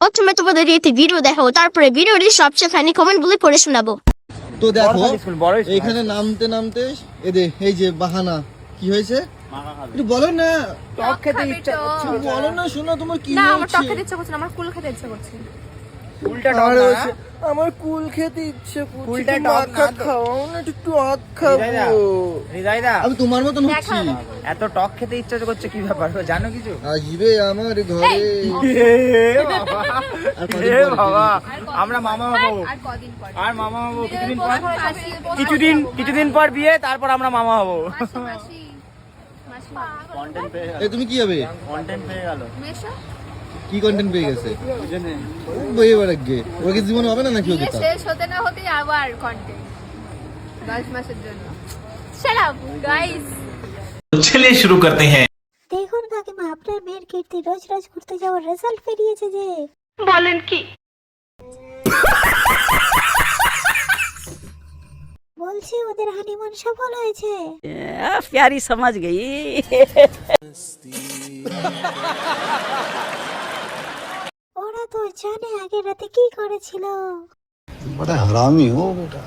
প্রথমে তোমাদের একটি ভিডিও দেখাবো, তারপরে ভিডিওটি সবচেয়ে ফানি কমেন্ট গুলি পড়ে শোনাবো। তো দেখো এখানে নামতে নামতে এই যে বাহানা কি হয়েছে একটু বলো না। টক খেতে ইচ্ছা করছে। বলো না, শোনো তোমার কি না, আমার টক হচ্ছে? খেতে ইচ্ছা করছে না, আমার কুল খেতে ইচ্ছা করছে। উল্টা আর টক হয়েছে, আমার কুল খেতে ইচ্ছে করছে, উল্টা একটু টক মাখা না তো। খাও না, একটু টক খাবো। হৃদয়দা আমি তোমার মতন হচ্ছি? এত টক খেতে ইচ্ছা করছে কি ব্যাপার জানো কিছু? আসবে আমার ঘরে। আর কদিন এ পরে বাবা, আমরা মামা হবো। আর কদিন পর আর মামা হবো কিছুদিন পর। মাসি কিছুদিন পর বিয়ে, তারপর আমরা মামা হবো। মাসি কন্টেন্ট পেয়ে গেল। এই তুমি কি হবে? কন্টেন্ট পেয়ে গেল। মেশো কি কন্টেন্ট পেয়ে গেছে? বইয়ে বেড়াগে ওরা কি জীবন হবে না নাকি ওকে? বিয়ে শেষ হতে না হতেই আবার কন্টেন্ট 10 মাসের জন্য। Shut up guys. चलिए शुरू करते हैं। দেখুন কাকিমা, আপনার মেয়ের কীর্তি রোজ রোজ ঘুরতে যাওয়ার রেজাল্ট বেরিয়েছে যে। বলেন কি? বলছি ওদের হানিমুন সফল হয়েছে। प्यारी समझ गई। ওরা তো জানে আগের রাতে কি করেছিল। बड़ा हरामी हो बेटा।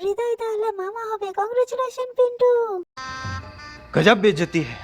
হৃদয় তাহলে মামা হবে। কংগ্রেচুলেশন পিন্টু। गजब बेइज्जती है।